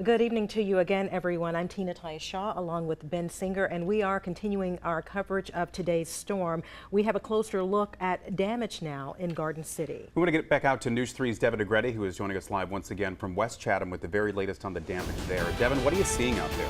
Good evening to you again, everyone. I'm Tina Shaw along with Ben Singer, and we are continuing our coverage of today's storm. We have a closer look at damage now in Garden City. We want to get back out to News 3's Devin DeGretti, who is joining us live once again from West Chatham with the very latest on the damage there. Devin, what are you seeing out there?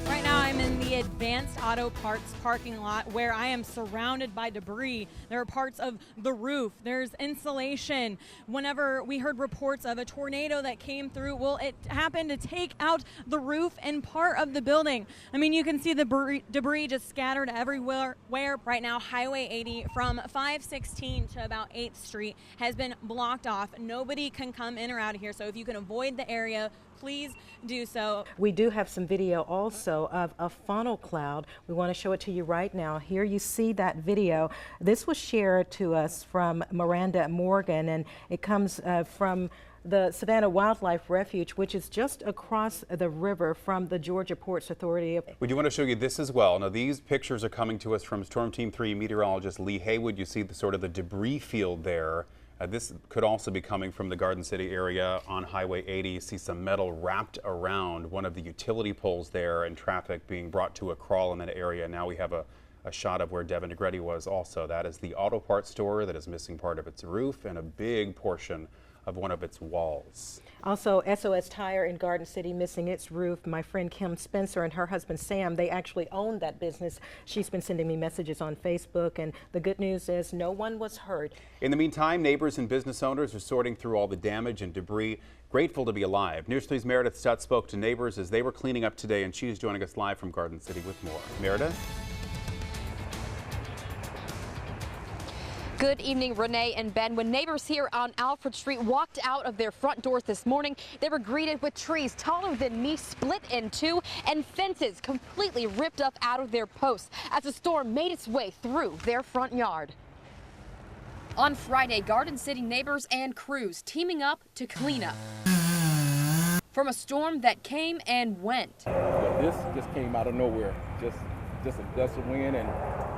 Right now I'm in the Advanced Auto Parts parking lot where I am surrounded by debris. There are parts of the roof, there's insulation. Whenever we heard reports of a tornado that came through, well, it happened to take out the roof and part of the building. I mean, you can see the debris just scattered everywhere. Right now, Highway 80 from 516 to about 8th Street has been blocked off. Nobody can come in or out of here, so if you can avoid the area, please do so. We do have some video also of a funnel cloud. We want to show it to you right now. Here you see that video. This was shared to us from Miranda Morgan, and it comes from the Savannah Wildlife Refuge, which is just across the river from the Georgia Ports Authority. We do want to show you this as well. Now, these pictures are coming to us from Storm Team 3 meteorologist Lee Haywood. You see the sort of the debris field there. This could also be coming from the Garden City area on Highway 80. You see some metal wrapped around one of the utility poles there and traffic being brought to a crawl in that area. Now we have a shot of where Devin DeGretti was also. That is the auto parts store that is missing part of its roof and a big portion of one of its walls. Also, SOS Tire in Garden City missing its roof. My friend Kim Spencer and her husband Sam, they actually own that business. She's been sending me messages on Facebook, and the good news is no one was hurt. In the meantime, neighbors and business owners are sorting through all the damage and debris, grateful to be alive. News 3's Meredith Stutt spoke to neighbors as they were cleaning up today, and she's joining us live from Garden City with more. Meredith? Good evening, Renee and Ben. When neighbors here on Alfred Street walked out of their front doors this morning, they were greeted with trees taller than me split in two and fences completely ripped up out of their posts as the storm made its way through their front yard. On Friday, Garden City neighbors and crews teaming up to clean up from a storm that came and went. Yeah, this just came out of nowhere. Just a gust of wind, and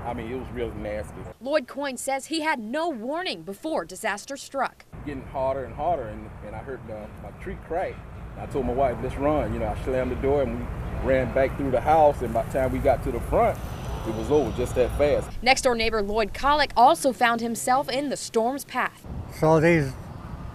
I mean, it was really nasty. Lloyd Coyne says he had no warning before disaster struck. Getting harder and harder, and I heard my tree crack. I told my wife, let's run. You know, I slammed the door and we ran back through the house, and by the time we got to the front, it was over just that fast. Next door neighbor Lloyd Collick also found himself in the storm's path. So these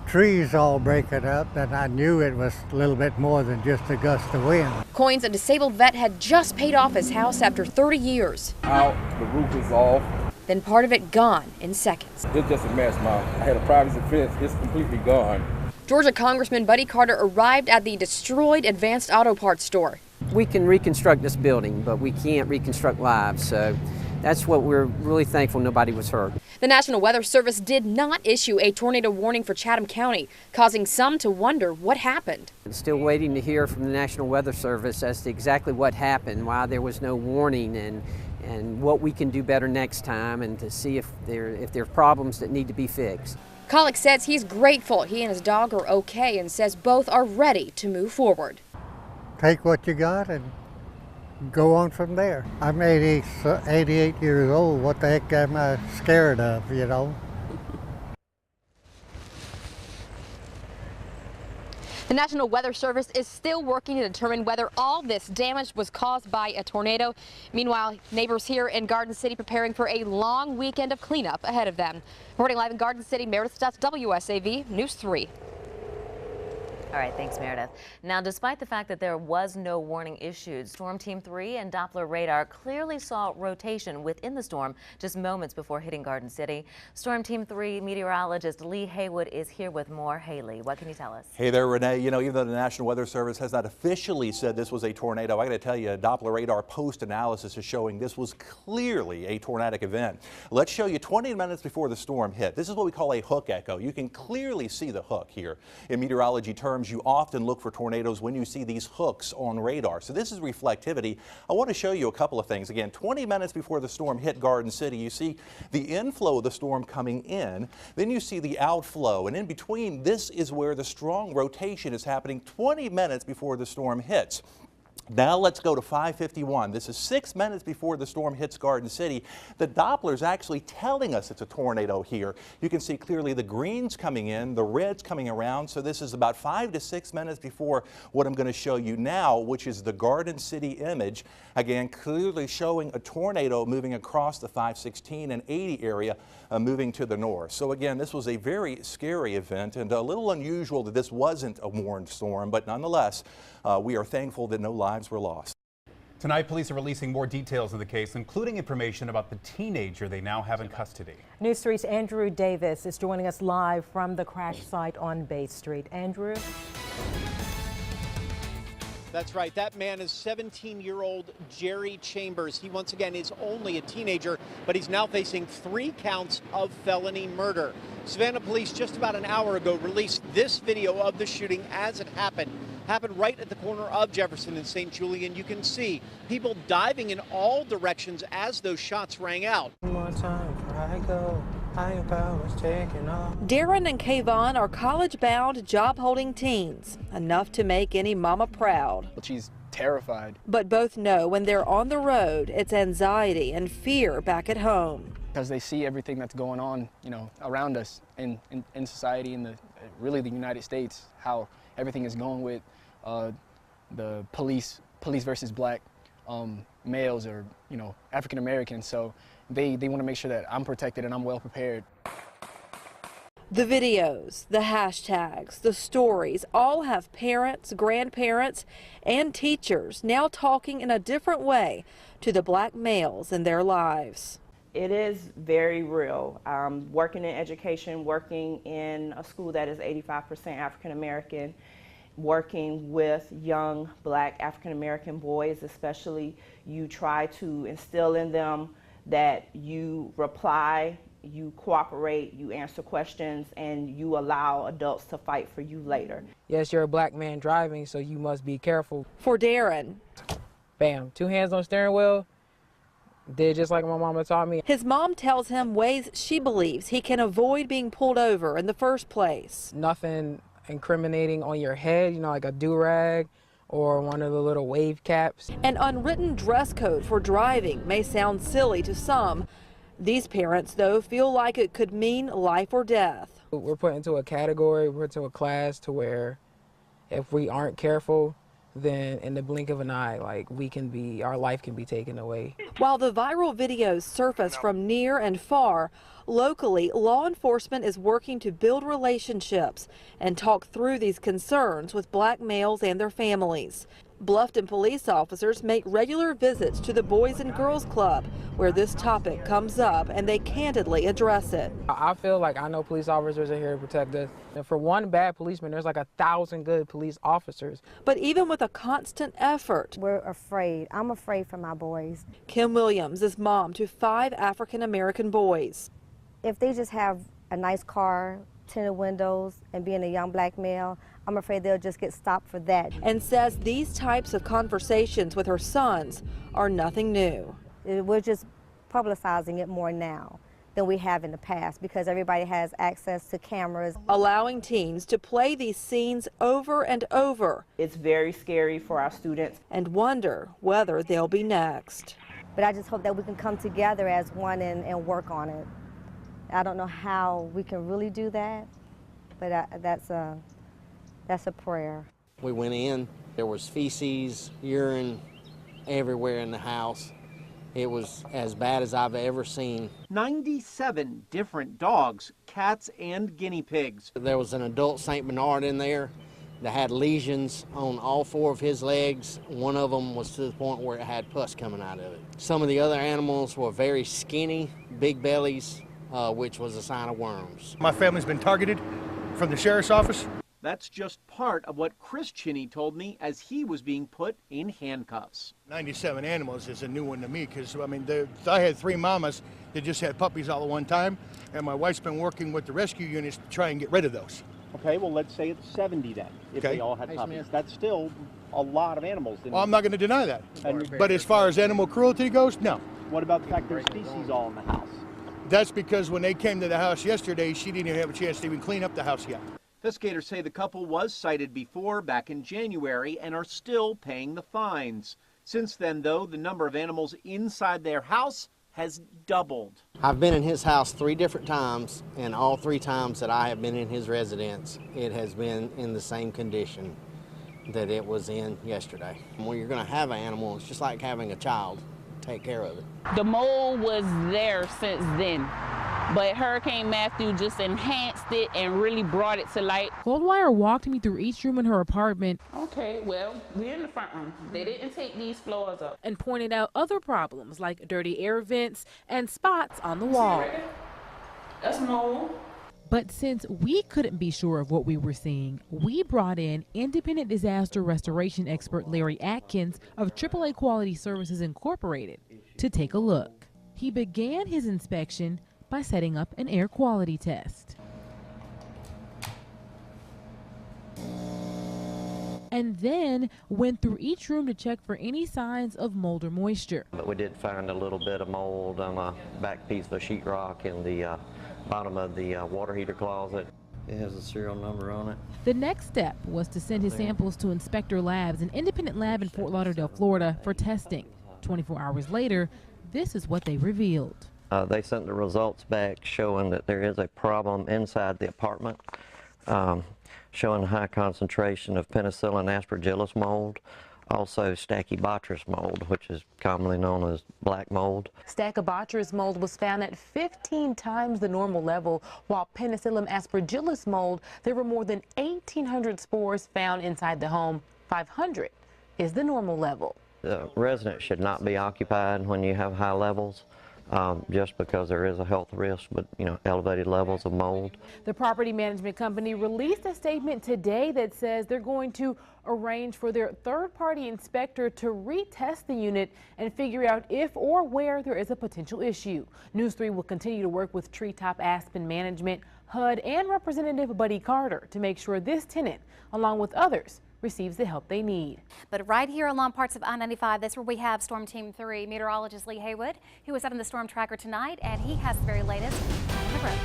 trees all breaking up, and I knew it was a little bit more than just a gust of wind. Coyne's a disabled vet had just paid off his house after 30 years. Out, the roof is off. Then part of it gone in seconds. It's just a mess, Mom. I had a privacy fence, it's completely gone. Georgia Congressman Buddy Carter arrived at the destroyed Advanced Auto Parts store. We can reconstruct this building, but we can't reconstruct lives, so that's what we're really thankful nobody was hurt. The National Weather Service did not issue a tornado warning for Chatham County, causing some to wonder what happened. I'm still waiting to hear from the National Weather Service as to exactly what happened, why there was no warning, and what we can do better next time, and to see if there are problems that need to be fixed. Collick says he's grateful he and his dog are okay and says both are ready to move forward. Take what you got and go on from there. I'm 88 years old. What the heck am I scared of, you know? The National Weather Service is still working to determine whether all this damage was caused by a tornado. Meanwhile, neighbors here in Garden City preparing for a long weekend of cleanup ahead of them. Reporting live in Garden City, Meredith Stutt, WSAV News 3. All right, thanks, Meredith. Now, despite the fact that there was no warning issued, Storm Team 3 and Doppler radar clearly saw rotation within the storm just moments before hitting Garden City. Storm Team 3 meteorologist Lee Haywood is here with more. Haley, what can you tell us? Hey there, Renee. You know, even though the National Weather Service has not officially said this was a tornado, I got to tell you, Doppler radar post-analysis is showing this was clearly a tornadic event. Let's show you 20 minutes before the storm hit. This is what we call a hook echo. You can clearly see the hook here. In meteorology terms, you often look for tornadoes when you see these hooks on radar. So this is reflectivity. I want to show you a couple of things. Again, 20 minutes before the storm hit Garden City, you see the inflow of the storm coming in. Then you see the outflow. And in between, this is where the strong rotation is happening 20 minutes before the storm hits. Now let's go to 5:51. This is 6 minutes before the storm hits Garden City. The Doppler's actually telling us it's a tornado here. You can see clearly the greens coming in, the reds coming around. So this is about 5 to 6 minutes before what I'm going to show you now, which is the Garden City image. Again, clearly showing a tornado moving across the 516 and 80 area, moving to the north. So again, this was a very scary event and a little unusual that this wasn't a warned storm, but nonetheless, we are thankful that no lives were lost. Tonight, police are releasing more details of the case, including information about the teenager they now have in custody. News 3's Andrew Davis is joining us live from the crash site on Bay Street. Andrew? That's right. That man is 17-year-old Jerry Chambers. He once again is only a teenager, but he's now facing 3 counts of felony murder. Savannah police just about an hour ago released this video of the shooting as it happened. Happened right at the corner of Jefferson and St. Julian. You can see people diving in all directions as those shots rang out. One more time before I go. Higher powers taking off. Darren and Kayvon are college-bound, job-holding teens, enough to make any mama proud. She's terrified. But both know when they're on the road, it's anxiety and fear back at home. Because they see everything that's going on, around us in society, in really the United States, how everything is going with the police versus black males or, African Americans. So they want to make sure that I'm protected and I'm well prepared. The videos, the hashtags, the stories all have parents, grandparents, and teachers now talking in a different way to the black males in their lives. It is very real. Working in education, working in a school that is 85% African American, working with young black African American boys especially, you try to instill in them that you reply, you cooperate, you answer questions, and you allow adults to fight for you later. Yes, you're a black man driving, so you must be careful. For Darren, Bam, 2 hands on the steering wheel, did just like my mama taught me. His mom tells him ways she believes he can avoid being pulled over in the first place. Nothing incriminating on your head, like a do-rag or one of the little wave caps. An unwritten dress code for driving may sound silly to some. These parents, though, feel like it could mean life or death. We're put into a category, we're into a class to where if we aren't careful, then in the blink of an eye, our life can be taken away. While the viral videos surface from near and far, locally, law enforcement is working to build relationships and talk through these concerns with black males and their families. Bluffton police officers make regular visits to the Boys and Girls Club, where this topic comes up, and they candidly address it. I feel like I know police officers are here to protect us. And for one bad policeman, there's like 1,000 good police officers. But even with a constant effort, we're afraid. I'm afraid for my boys. Kim Williams is mom to 5 African American boys. If they just have a nice car, tinted windows, and being a young black male, I'm afraid they'll just get stopped for that. And says these types of conversations with her sons are nothing new. We're just publicizing it more now than we have in the past because everybody has access to cameras. Allowing teens to play these scenes over and over. It's very scary for our students. And wonder whether they'll be next. But I just hope that we can come together as one and work on it. I don't know how we can really do that, but that's a prayer. We went in, there was feces, urine everywhere in the house. It was as bad as I've ever seen. 97 different dogs, cats, and guinea pigs. There was an adult St. Bernard in there that had lesions on all 4 of his legs. One of them was to the point where it had pus coming out of it. Some of the other animals were very skinny, big bellies, which was a sign of worms. My family's been targeted from the sheriff's office. That's just part of what Chris Chinney told me as he was being put in handcuffs. 97 animals is a new one to me because, I had 3 mamas that just had puppies all at one time, and my wife's been working with the rescue units to try and get rid of those. Okay, well, let's say it's 70 then, if they all had puppies. That's still a lot of animals. Well, I'm not going to deny that. But as far as animal cruelty goes, no. What about the fact there's feces all in the house? That's because when they came to the house yesterday, she didn't even have a chance to even clean up the house yet. Investigators say the couple was cited before, back in January, and are still paying the fines. Since then, though, the number of animals inside their house has doubled. I've been in his house 3 different times, and all 3 times that I have been in his residence, it has been in the same condition that it was in yesterday. When you're going to have an animal, it's just like having a child. Take care of it. The mold was there since then, but Hurricane Matthew just enhanced it and really brought it to light. Goldwire walked me through each room in her apartment. Okay, well, we're in the front room. They didn't take these floors up. And pointed out other problems like dirty air vents and spots on the wall. That's mold. But since we couldn't be sure of what we were seeing, we brought in independent disaster restoration expert Larry Atkins of AAA Quality Services Incorporated to take a look. He began his inspection by setting up an air quality test. And then went through each room to check for any signs of mold or moisture. But we did find a little bit of mold on a back piece of sheetrock in the bottom of the water heater closet. It has a serial number on it. The next step was to send his samples to Inspector Labs, an independent lab in Fort Lauderdale, Florida, for testing. 24 hours later, this is what they revealed. They sent the results back showing that there is a problem inside the apartment, showing a high concentration of penicillin aspergillus mold, also Stachybotrys mold, which is commonly known as black mold. Stachybotrys mold was found at 15 times the normal level, while penicillin aspergillus mold, there were more than 1,800 spores found inside the home. 500 is the normal level. The residents should not be occupied when you have high levels. Just because there is a health risk, but elevated levels of mold. The property management company released a statement today that says they're going to arrange for their third-party inspector to retest the unit and figure out if or where there is a potential issue. News 3 will continue to work with Treetop Aspen Management, HUD, and Representative Buddy Carter to make sure this tenant, along with others, receives the help they need. But right here along parts of I-95, that's where we have Storm Team 3 meteorologist Lee Haywood, who is out on the storm tracker tonight, and he has the very latest on the roadways.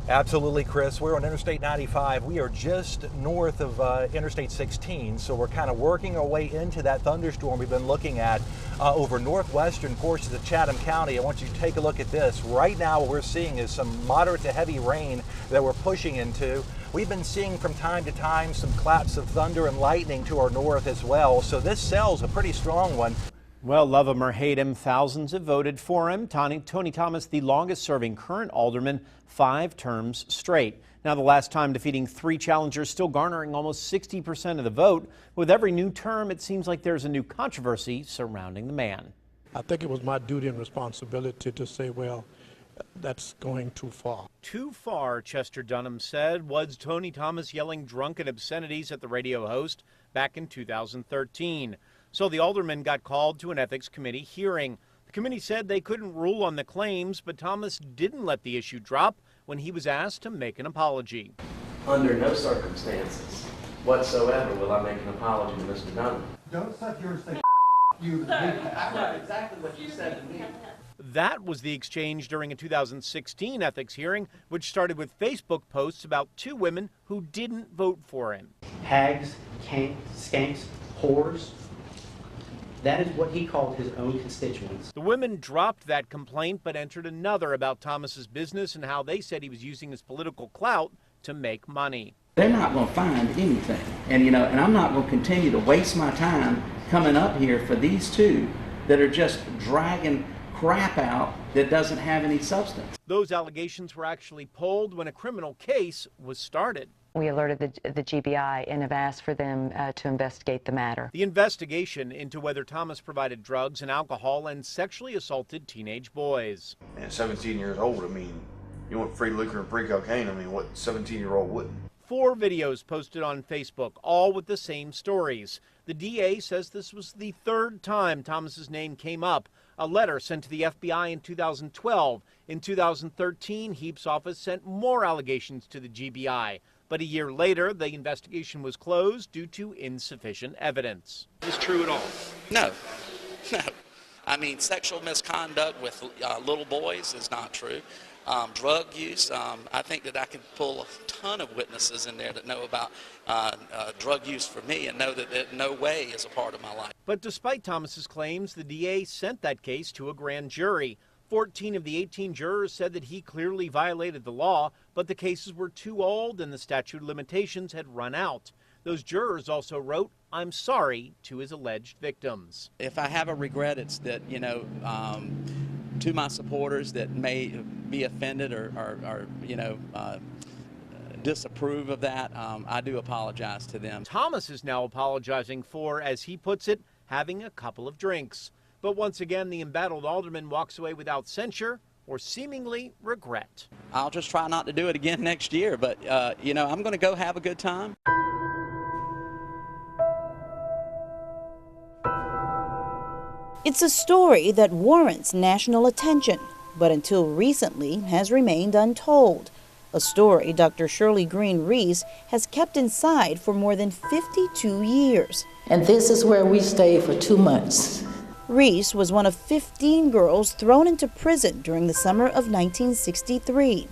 Absolutely, Chris. We're on Interstate 95. We are just north of Interstate 16, so we're kind of working our way into that thunderstorm we've been looking at over northwestern portions of Chatham County. I want you to take a look at this. Right now what we're seeing is some moderate to heavy rain that we're pushing into. We've been seeing from time to time some claps of thunder and lightning to our north as well, so this cell's a pretty strong one. Well, love him or hate him, thousands have voted for him. Tony Thomas, the longest-serving current alderman, 5 terms straight. Now, the last time defeating 3 challengers, still garnering almost 60% of the vote. With every new term, it seems like there's a new controversy surrounding the man. I think it was my duty and responsibility to say, well, that's going too far. Too far, Chester Dunham said. Was Tony Thomas yelling drunken obscenities at the radio host back in 2013? So the alderman got called to an ethics committee hearing. The committee said they couldn't rule on the claims, but Thomas didn't let the issue drop when he was asked to make an apology. Under no circumstances whatsoever will I make an apology to Mr. Dunham. Don't sit here and say you. I heard exactly what you said to me. That was the exchange during a 2016 ethics hearing, which started with Facebook posts about 2 women who didn't vote for him. Hags, skanks, whores. That is what he called his own constituents. The women dropped that complaint but entered another about Thomas's business and how they said he was using his political clout to make money. They're not going to find anything. And I'm not going to continue to waste my time coming up here for these 2 that are just dragging crap out that doesn't have any substance. Those allegations were actually pulled when a criminal case was started. We alerted the GBI and have asked for them to investigate the matter. The investigation into whether Thomas provided drugs and alcohol and sexually assaulted teenage boys. And 17 years old, I mean, you want free liquor and free cocaine, I mean, what 17-year-old wouldn't? 4 videos posted on Facebook, all with the same stories. The DA says this was the 3rd time Thomas's name came up. A letter sent to the FBI in 2012. In 2013, Heap's office sent more allegations to the GBI. But a year later, the investigation was closed due to insufficient evidence. Is this true at all? No. I mean, sexual misconduct with little boys is not true. drug use. I think that I can pull a ton of witnesses in there that know about drug use for me and know that it no way is a part of my life. But despite Thomas's claims, the DA sent that case to a grand jury. 14 of the 18 jurors said that he clearly violated the law, but the cases were too old and the statute of limitations had run out. Those jurors also wrote, "I'm sorry," to his alleged victims. If I have a regret, it's that, to my supporters that may be offended or disapprove of that, I do apologize to them. Thomas is now apologizing for, as he puts it, having a couple of drinks. But once again, the embattled alderman walks away without censure or seemingly regret. I'll just try not to do it again next year, but, I'm going to go have a good time. It's a story that warrants national attention, but until recently has remained untold. A story Dr. Shirley Green Reese has kept inside for more than 52 years. And this is where we stayed for 2 months. Reese was one of 15 girls thrown into prison during the summer of 1963.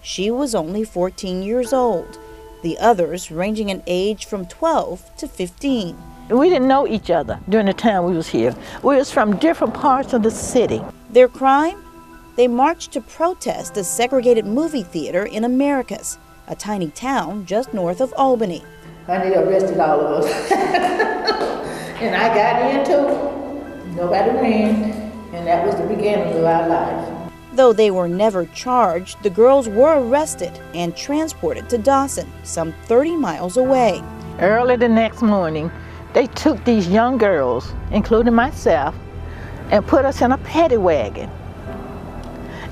She was only 14 years old, the others ranging in age from 12 to 15. We didn't know each other during the time we was here. We was from different parts of the city. Their crime? They marched to protest a segregated movie theater in Americus, a tiny town just north of Albany. Honey, they arrested all of us. And I got in too. Nobody ran, and that was the beginning of our life. Though they were never charged, the girls were arrested and transported to Dawson, some 30 miles away. Early the next morning, they took these young girls, including myself, and put us in a paddy wagon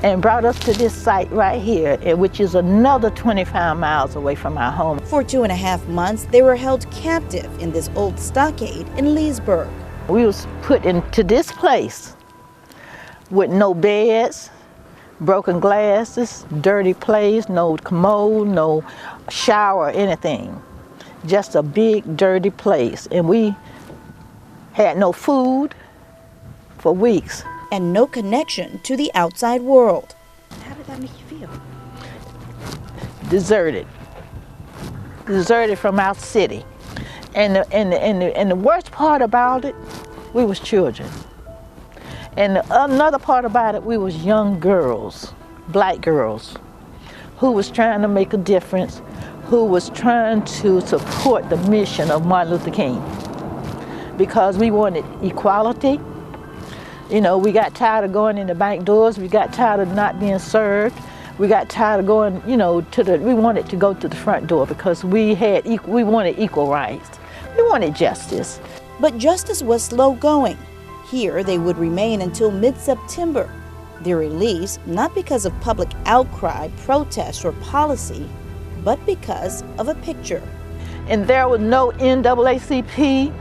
and brought us to this site right here, which is another 25 miles away from our home. For 2.5 months, they were held captive in this old stockade in Leesburg. We was put into this place with no beds, broken glasses, dirty place, no commode, no shower or anything. Just a big dirty place, and we had no food for weeks. And no connection to the outside world. How did that make you feel? Deserted. Deserted from our city. And the worst part about it, we was children. And another part about it, we was young girls, black girls, who was trying to make a difference, who was trying to support the mission of Martin Luther King. Because we wanted equality. We got tired of going in the back doors. We got tired of not being served. We got tired of going, we wanted to go to the front door because we wanted equal rights. We wanted justice. But justice was slow going. Here they would remain until mid-September. Their release, not because of public outcry, protest, or policy, but because of a picture. And there was no NAACP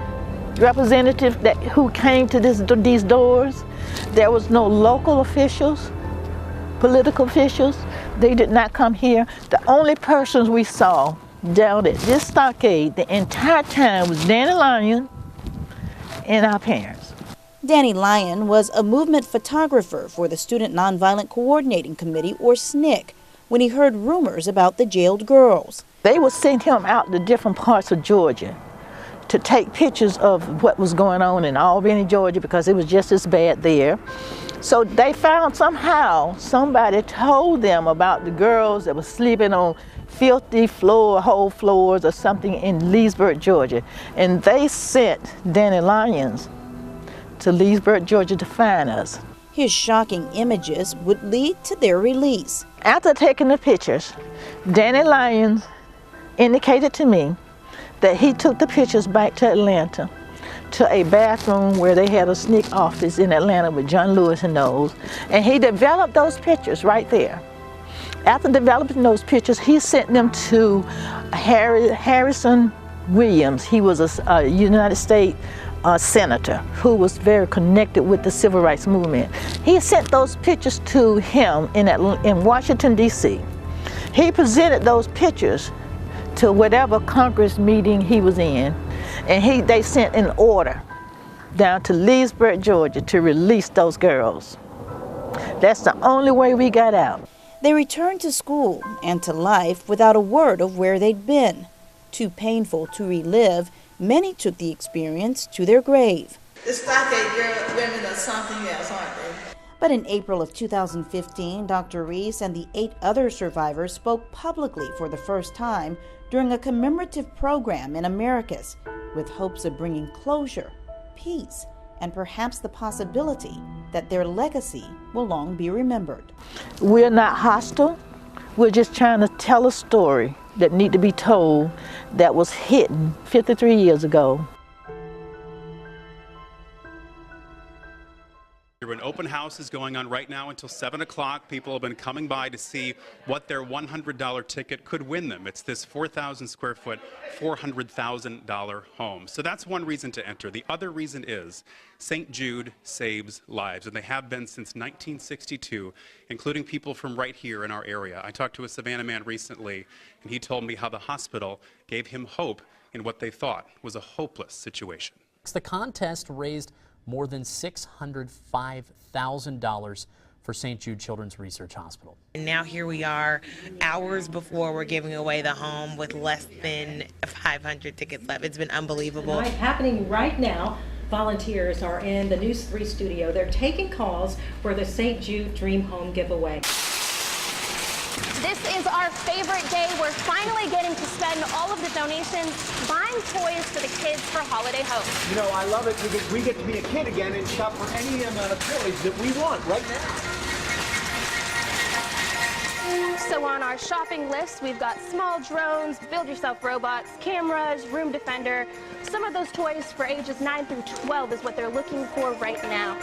representative who came to these doors. There was no local officials, political officials. They did not come here. The only persons we saw down at this stockade the entire time was Danny Lyon and our parents. Danny Lyon was a movement photographer for the Student Nonviolent Coordinating Committee, or SNCC, when he heard rumors about the jailed girls. They would send him out to different parts of Georgia to take pictures of what was going on in Albany, Georgia, because it was just as bad there. So they found somehow somebody told them about the girls that were sleeping on filthy whole floors or something in Leesburg, Georgia. And they sent Danny Lyons to Leesburg, Georgia to find us. His shocking images would lead to their release. After taking the pictures, Danny Lyons indicated to me that he took the pictures back to Atlanta, to a bathroom where they had a SNCC office in Atlanta with John Lewis and those, and he developed those pictures right there. After developing those pictures, he sent them to Harrison Williams. He was a United States senator who was very connected with the civil rights movement. He sent those pictures to him in Washington, D.C. He presented those pictures to whatever Congress meeting he was in, and they sent an order down to Leesburg, Georgia to release those girls. That's the only way we got out. They returned to school and to life without a word of where they'd been. Too painful to relive, many took the experience to their grave. The stockade women are something else, aren't they? But in April of 2015, Dr. Reese and the 8 other survivors spoke publicly for the first time during a commemorative program in Americus, with hopes of bringing closure, peace, and perhaps the possibility that their legacy will long be remembered. We're not hostile. We're just trying to tell a story that needs to be told that was hidden 53 years ago. An open house is going on right now until 7 o'clock. People have been coming by to see what their $100 ticket could win them. It's this 4,000 square foot, $400,000 home. So that's one reason to enter. The other reason is St. Jude saves lives, and they have been since 1962, including people from right here in our area. I talked to a Savannah man recently, and he told me how the hospital gave him hope in what they thought was a hopeless situation. The contest raised more than $605,000 for St. Jude Children's Research Hospital. And now here we are, hours before we're giving away the home with less than 500 tickets left. It's been unbelievable. Happening right now, volunteers are in the News 3 studio. They're taking calls for the St. Jude Dream Home giveaway. This is our favorite day. We're finally getting to spend all of the donations buying toys for the kids for holiday hope. You know, I love it because we get to be a kid again and shop for any amount of toys that we want right now. So on our shopping list, we've got small drones, build-yourself robots, cameras, room defender. Some of those toys for ages 9 through 12 is what they're looking for right now.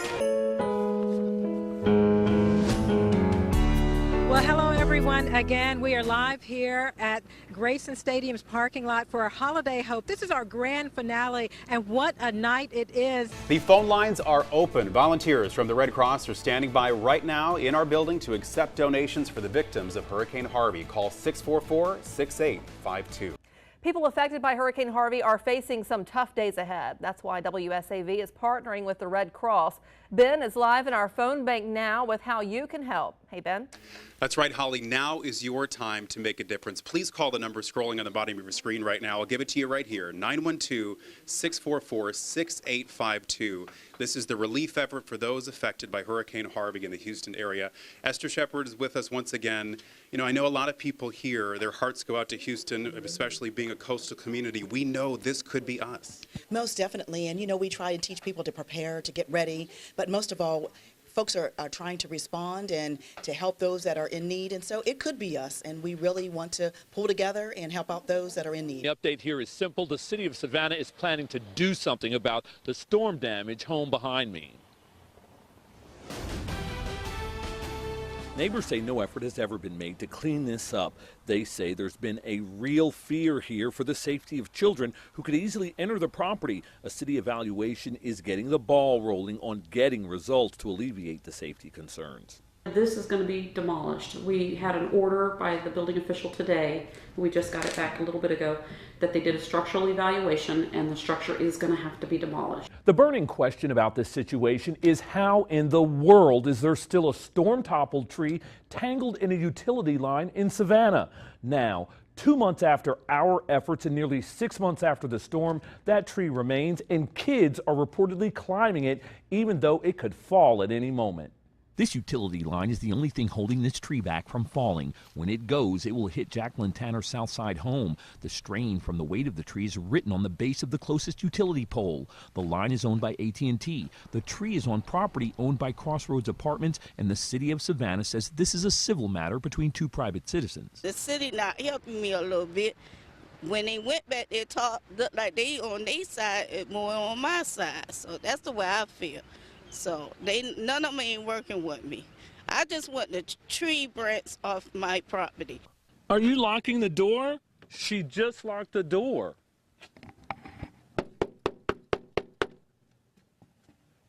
Well, hello everyone. Again, we are live here at Grayson Stadium's parking lot for our Holiday Hope. This is our grand finale, and what a night it is. The phone lines are open. Volunteers from the Red Cross are standing by right now in our building to accept donations for the victims of Hurricane Harvey. Call 644-6852. People affected by Hurricane Harvey are facing some tough days ahead. That's why WSAV is partnering with the Red Cross. Ben is live in our phone bank now with how you can help. Hey, Ben. That's right, Holly. Now is your time to make a difference. Please call the number scrolling on the bottom of your screen right now. I'll give it to you right here, 912-644-6852. This is the relief effort for those affected by Hurricane Harvey in the Houston area. Esther Shepard is with us once again. You know, I know a lot of people here, their hearts go out to Houston, especially being a coastal community. We know this could be us. Most definitely. And, you know, we try to teach people to prepare, to get ready. But most of all, folks are trying to respond and to help those that are in need. And so it could be us. And we really want to pull together and help out those that are in need. The update here is simple. The city of Savannah is planning to do something about the storm damage home behind me. Neighbors say no effort has ever been made to clean this up. They say there's been a real fear here for the safety of children who could easily enter the property. A city evaluation is getting the ball rolling on getting results to alleviate the safety concerns. This is going to be demolished. We had an order by the building official today, we just got it back a little bit ago, that they did a structural evaluation and the structure is going to have to be demolished. The burning question about this situation is how in the world is there still a storm-toppled tree tangled in a utility line in Savannah? Now, 2 months after our efforts and nearly 6 months after the storm, that tree remains and kids are reportedly climbing it even though it could fall at any moment. This utility line is the only thing holding this tree back from falling. When it goes, it will hit Jacqueline Tanner's Southside home. The strain from the weight of the tree is written on the base of the closest utility pole. The line is owned by AT&T. The tree is on property owned by Crossroads Apartments, and the city of Savannah says this is a civil matter between two private citizens. The city not helping me a little bit. When they went back there, looked like they on their side, it more on my side. So that's the way I feel. So none of them ain't working with me. I just want the tree branch off my property. Are you locking the door? She just locked the door.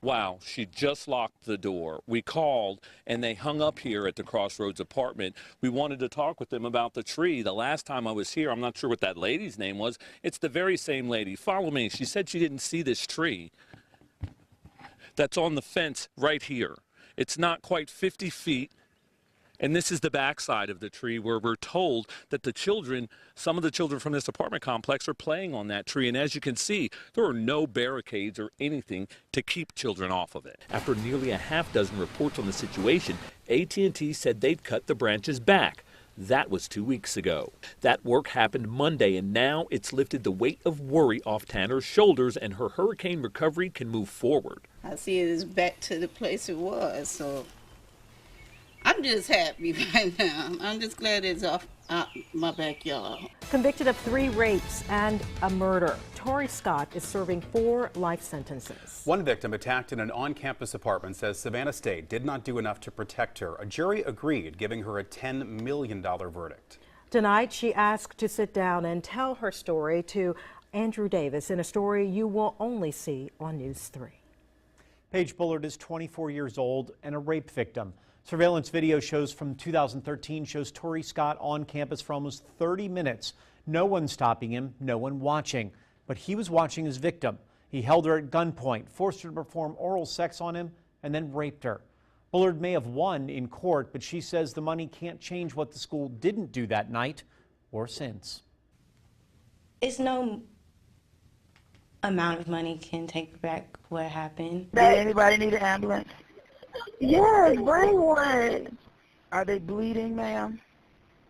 Wow, she just locked the door. We called and they hung up here at the Crossroads apartment. We wanted to talk with them about the tree. The last time I was here, I'm not sure what that lady's name was. It's the very same lady. Follow me. She said she didn't see this tree that's on the fence right here. It's not quite 50 feet. And this is the backside of the tree where we're told that the children, some of the children from this apartment complex are playing on that tree. And as you can see, there are no barricades or anything to keep children off of it. After nearly a half dozen reports on the situation, AT&T said they'd cut the branches back. That was 2 weeks ago. That work happened Monday, and now it's lifted the weight of worry off Tanner's shoulders, and her hurricane recovery can move forward. I see it is back to the place it was, so I'm just happy right now. I'm just glad it's off my backyard. Convicted of 3 rapes and a murder, Tori Scott is serving 4 life sentences. One victim attacked in an on-campus apartment says Savannah State did not do enough to protect her. A jury agreed, giving her a $10 million verdict. Tonight, she asked to sit down and tell her story to Andrew Davis in a story you will only see on News 3. Paige Bullard is 24 years old and a rape victim. Surveillance video shows from 2013 shows Tori Scott on campus for almost 30 minutes. No one stopping him, no one watching. But he was watching his victim. He held her at gunpoint, forced her to perform oral sex on him, and then raped her. Bullard may have won in court, but she says the money can't change what the school didn't do that night or since. It's no amount of money can take back what happened. Does anybody need an ambulance? Yes, bring one. Are they bleeding, ma'am?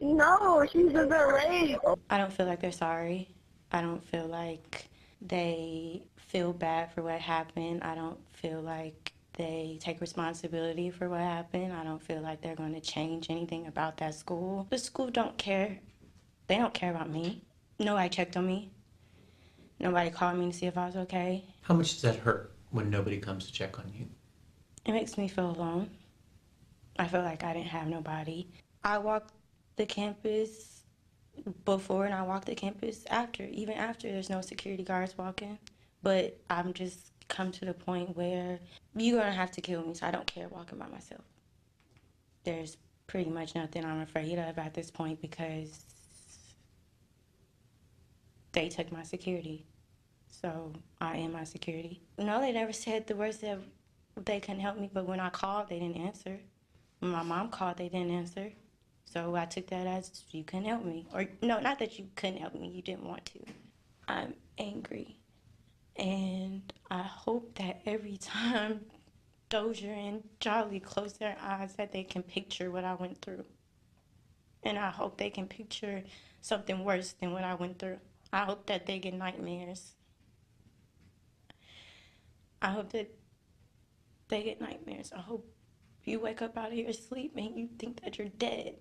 No, she's just a rape. I don't feel like they're sorry. I don't feel like they feel bad for what happened. I don't feel like they take responsibility for what happened. I don't feel like they're going to change anything about that school. The school don't care. They don't care about me. Nobody checked on me. Nobody called me to see if I was okay. How much does that hurt when nobody comes to check on you? It makes me feel alone. I feel like I didn't have nobody. I walked the campus before and I walked the campus after. Even after, there's no security guards walking. But I'm just come to the point where you're gonna have to kill me, so I don't care walking by myself. There's pretty much nothing I'm afraid of at this point because they took my security. So I am my security. No, they never said the words that they couldn't help me, but when I called, they didn't answer. When my mom called, they didn't answer. So I took that as you couldn't help me. Or no, not that you couldn't help me, you didn't want to. I'm angry. And I hope that every time Dozier and Charlie close their eyes that they can picture what I went through. And I hope they can picture something worse than what I went through. I hope that they get nightmares. I hope that they get nightmares. I hope you wake up out of your sleep and you think that you're dead.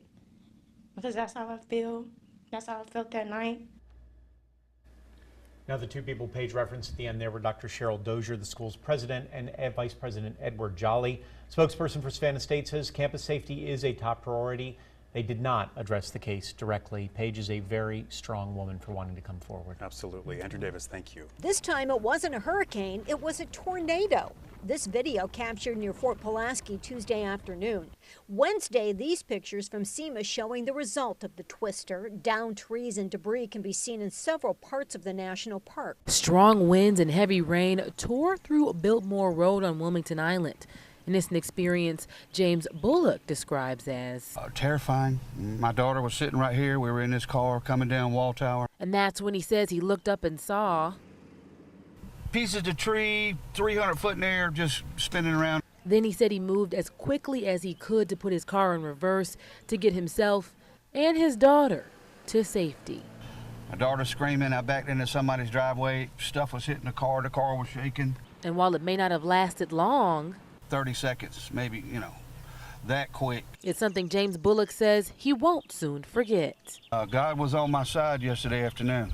Because that's how I feel. That's how I felt that night. Now, the 2 people Paige referenced at the end there were Dr. Cheryl Dozier, the school's president, and Vice President Edward Jolly. Spokesperson for Savannah State says campus safety is a top priority. They did not address the case directly. Paige is a very strong woman for wanting to come forward. Absolutely. Andrew Davis, thank you. This time it wasn't a hurricane, it was a tornado. This video captured near Fort Pulaski Tuesday afternoon. Wednesday, these pictures from SEMA showing the result of the twister. Downed trees and debris can be seen in several parts of the national park. Strong winds and heavy rain tore through Biltmore Road on Wilmington Island. And it's an experience James Bullock describes as terrifying. My daughter was sitting right here. We were in this car coming down Wall Tower. And that's when he says he looked up and saw pieces of tree, 300 foot in the air, just spinning around. Then he said he moved as quickly as he could to put his car in reverse to get himself and his daughter to safety. My daughter screaming. I backed into somebody's driveway. Stuff was hitting the car was shaking. And while it may not have lasted long, 30 seconds, maybe, that quick. It's something James Bullock says he won't soon forget. God was on my side yesterday afternoon.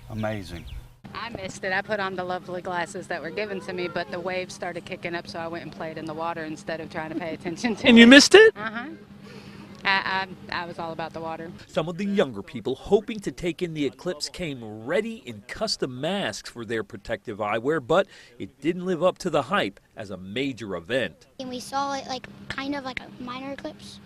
Amazing. I missed it. I put on the lovely glasses that were given to me, but the waves started kicking up, so I went and played in the water instead of trying to pay attention to it. And you missed it? Uh-huh. I was all about the water. Some of the younger people hoping to take in the eclipse came ready in custom masks for their protective eyewear, but it didn't live up to the hype as a major event. And we saw it kind of like a minor eclipse.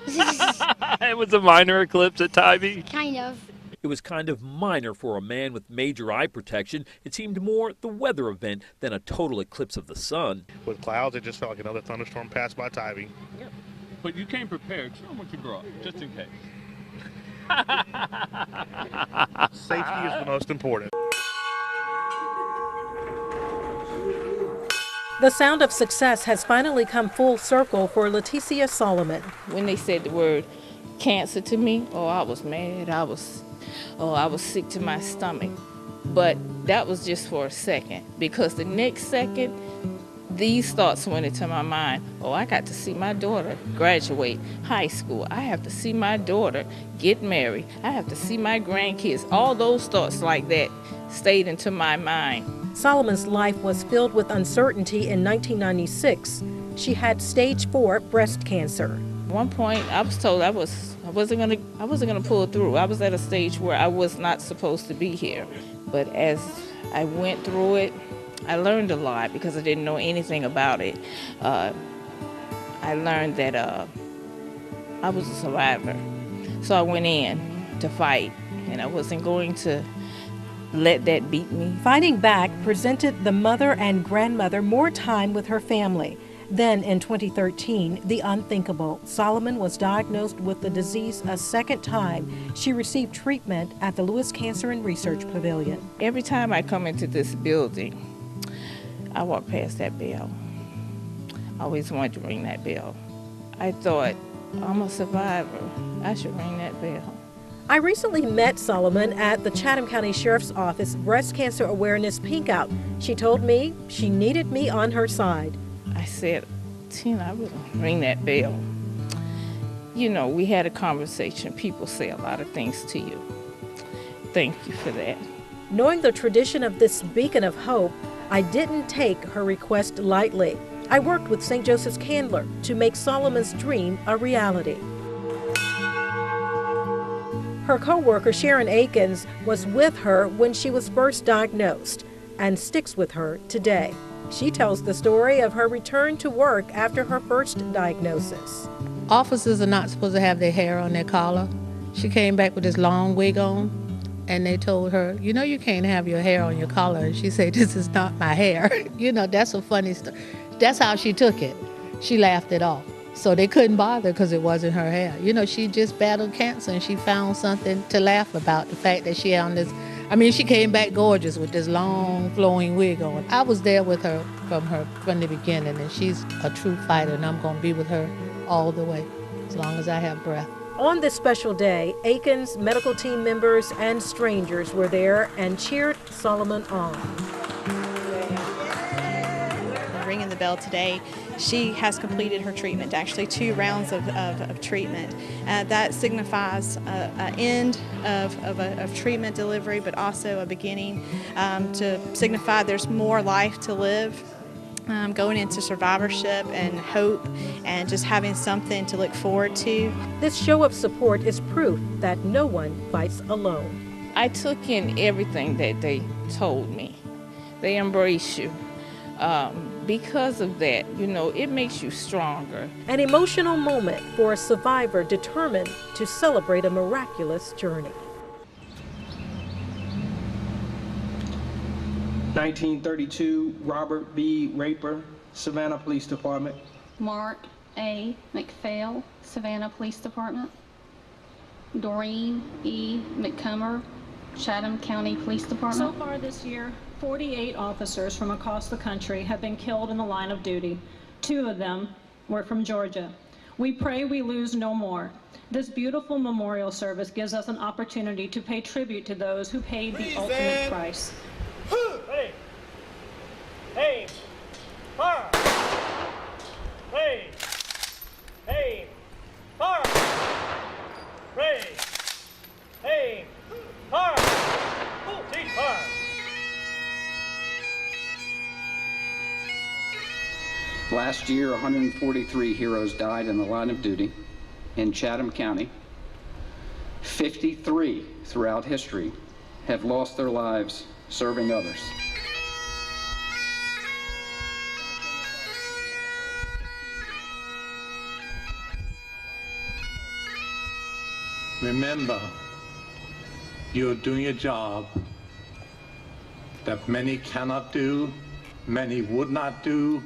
It was a minor eclipse at Tybee? Kind of. It was kind of minor for a man with major eye protection. It seemed more the weather event than a total eclipse of the sun. With clouds, it just felt like another thunderstorm passed by Tybee. Yep. But you came prepared. Show them what you brought, just in case. Safety is the most important. The sound of success has finally come full circle for Leticia Solomon. When they said the word cancer to me, I was mad. I was sick to my stomach. But that was just for a second, because the next second, these thoughts went into my mind. I got to see my daughter graduate high school. I have to see my daughter get married. I have to see my grandkids. All those thoughts like that stayed into my mind. Solomon's life was filled with uncertainty in 1996. She had stage 4 breast cancer. At one point, I was told I wasn't gonna pull through. I was at a stage where I was not supposed to be here. But as I went through it, I learned a lot because I didn't know anything about it. I learned that I was a survivor. So I went in to fight, and I wasn't going to let that beat me. Fighting back presented the mother and grandmother more time with her family. Then in 2013, the unthinkable. Solomon was diagnosed with the disease a second time. She received treatment at the Lewis Cancer and Research Pavilion. Every time I come into this building, I walk past that bell. I always wanted to ring that bell. I thought, I'm a survivor. I should ring that bell. I recently met Solomon at the Chatham County Sheriff's Office Breast Cancer Awareness Pink Out. She told me she needed me on her side. I said, Tina, I will ring that bell. You know, we had a conversation. People say a lot of things to you. Thank you for that. Knowing the tradition of this beacon of hope, I didn't take her request lightly. I worked with St. Joseph's Candler to make Solomon's dream a reality. Her co-worker Sharon Akins was with her when she was first diagnosed and sticks with her today. She tells the story of her return to work after her first diagnosis. Officers are not supposed to have their hair on their collar. She came back with this long wig on, and they told her, you know, you can't have your hair on your collar. And she said, this is not my hair. You know, that's a funny story. That's how she took it. She laughed it off. So they couldn't bother because it wasn't her hair. You know, she just battled cancer, and she found something to laugh about, the fact that she had on this. I mean, she came back gorgeous with this long flowing wig on. I was there with her from the beginning, and she's a true fighter, and I'm going to be with her all the way, as long as I have breath. On this special day, Akins, medical team members, and strangers were there and cheered Solomon on. Ringing the bell today, she has completed her treatment, actually 2 rounds of treatment. That signifies an end of treatment delivery, but also a beginning to signify there's more life to live. Going into survivorship and hope and just having something to look forward to. This show of support is proof that no one fights alone. I took in everything that they told me. They embrace you. Because of that, you know, it makes you stronger. An emotional moment for a survivor determined to celebrate a miraculous journey. 1932, Robert B. Raper, Savannah Police Department. Mark A. McPhail, Savannah Police Department. Doreen E. McCumber, Chatham County Police Department. So far this year, 48 officers from across the country have been killed in the line of duty. 2 of them were from Georgia. We pray we lose no more. This beautiful memorial service gives us an opportunity to pay tribute to those who paid the ultimate price. Hey! Hey! Fire! Hey! Hey! Fire! Hey! Hey! Fire! Cease fire! Last year, 143 heroes died in the line of duty in Chatham County. 53 throughout history have lost their lives serving others. Remember, You're doing a job that many cannot do, many would not do,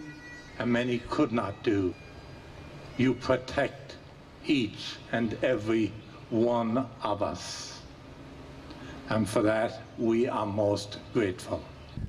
and many could not do. You protect each and every one of us. And for that, we are most grateful.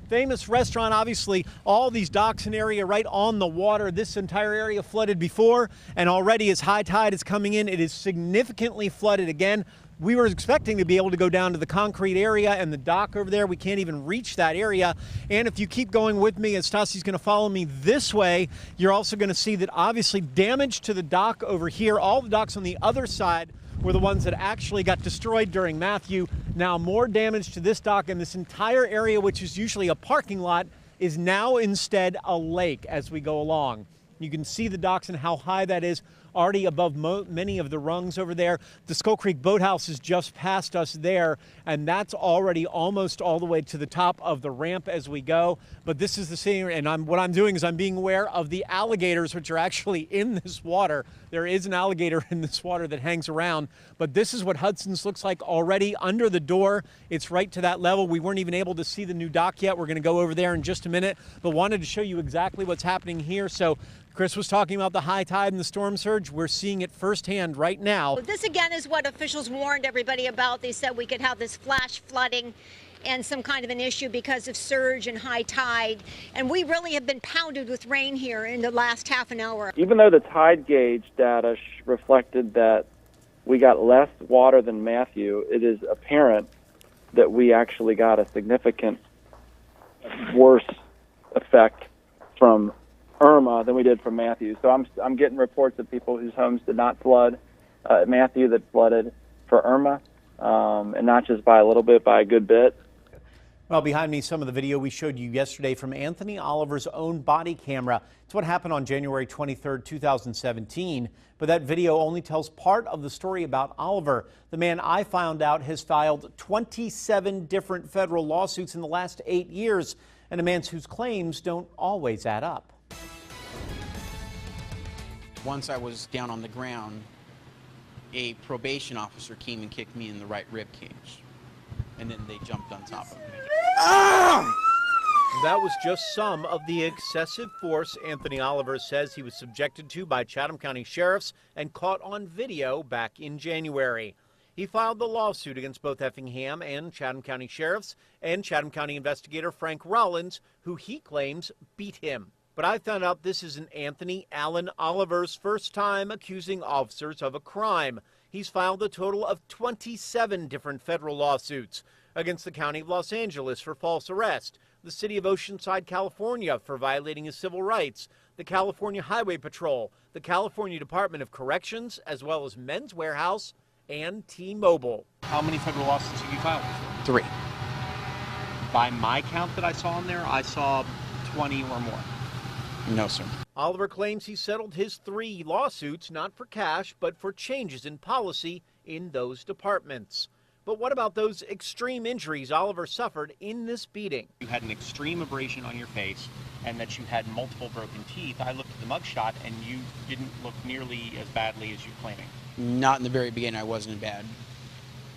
Famous restaurant, obviously, all these docks and area right on the water. This entire area flooded before, and already as high tide is coming in, it is significantly flooded again. We were expecting to be able to go down to the concrete area and the dock over there. We can't even reach that area. And if you keep going with me, as Stassi's going to follow me this way, you're also going to see that obviously damage to the dock over here. All the docks on the other side were the ones that actually got destroyed during Matthew. Now more damage to this dock, and this entire area, which is usually a parking lot, is now instead a lake as we go along. You can see the docks and how high that is, already above many of the rungs over there. The Skull Creek Boathouse is just past us there, and that's already almost all the way to the top of the ramp as we go. But this is the same, and what I'm doing is I'm being aware of the alligators, which are actually in this water. There is an alligator in this water that hangs around, but this is what Hudson's looks like already under the door. It's right to that level. We weren't even able to see the new dock yet. We're going to go over there in just a minute, but wanted to show you exactly what's happening here. So Chris was talking about the high tide and the storm surge. We're seeing it firsthand right now. This again is what officials warned everybody about. They said we could have this flash flooding and some kind of an issue because of surge and high tide. And we really have been pounded with rain here in the last half an hour. Even though the tide gauge data reflected that we got less water than Matthew, it is apparent that we actually got a significant worse effect from Irma than we did from Matthew. So I'm getting reports of people whose homes did not flood Matthew that flooded for Irma, and not just by a little bit, by a good bit. Well, behind me, some of the video we showed you yesterday from Anthony Oliver's own body camera. It's what happened on January 23rd, 2017. But that video only tells part of the story about Oliver. The man, I found out, has filed 27 different federal lawsuits in the last 8 years, and a man whose claims don't always add up. Once I was down on the ground, a probation officer came and kicked me in the right rib cage, and then they jumped on top of me. That was just some of the excessive force Anthony Oliver says he was subjected to by Chatham County sheriffs and caught on video back in January. He filed the lawsuit against both Effingham and Chatham County sheriffs and Chatham County investigator Frank Rollins, who he claims beat him. But I found out this isn't Anthony Allen Oliver's first time accusing officers of a crime. He's filed a total of 27 different federal lawsuits against the County of Los Angeles for false arrest, the City of Oceanside, California for violating his civil rights, the California Highway Patrol, the California Department of Corrections, as well as Men's Warehouse and T-Mobile. How many federal lawsuits have you filed? 3. By my count that I saw in there, I saw 20 or more. No, sir. Oliver claims he settled his 3 lawsuits not for cash, but for changes in policy in those departments. But what about those extreme injuries Oliver suffered in this beating? You had an extreme abrasion on your face and that you had multiple broken teeth. I looked at the mugshot and you didn't look nearly as badly as you're claiming. Not in the very beginning. I wasn't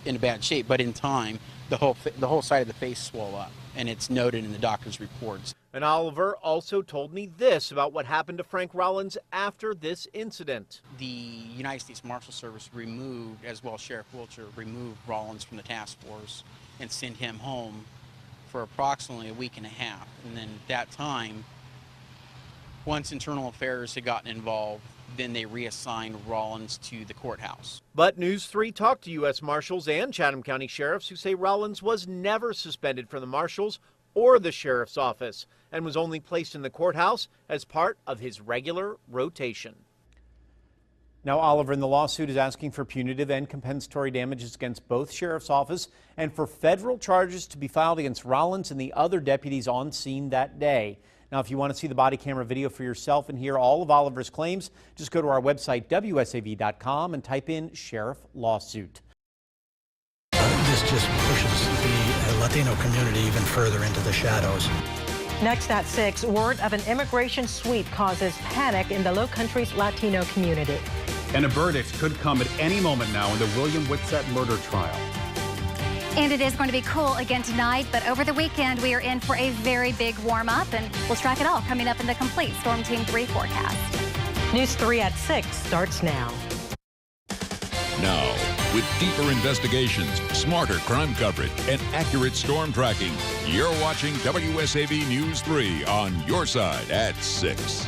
in a bad shape, but in time, the whole side of the face swelled up, and it's noted in the doctor's reports. And Oliver also told me this about what happened to Frank Rollins after this incident. The United States Marshal Service removed, as well as Sheriff Wiltshire, removed Rollins from the task force and sent him home for approximately a week and a half. And then at that time, once Internal Affairs had gotten involved, then they reassigned Rollins to the courthouse. But News 3 talked to U.S. Marshals and Chatham County sheriffs who say Rollins was never suspended from the marshals or the sheriff's office and was only placed in the courthouse as part of his regular rotation. Now, Oliver in the lawsuit is asking for punitive and compensatory damages against both sheriff's office and for federal charges to be filed against Rollins and the other deputies on scene that day. Now, if you want to see the body camera video for yourself and hear all of Oliver's claims, just go to our website, WSAV.com, and type in sheriff lawsuit. This just pushes the Latino community even further into the shadows. Next at 6, word of an immigration sweep causes panic in the Lowcountry's Latino community. And a verdict could come at any moment now in the William Whitsett murder trial. And it is going to be cool again tonight, but over the weekend we are in for a very big warm-up, and we'll track it all coming up in the complete Storm Team 3 forecast. News 3 at 6 starts now. Now, with deeper investigations, smarter crime coverage, and accurate storm tracking, you're watching WSAV News 3 on your side at 6.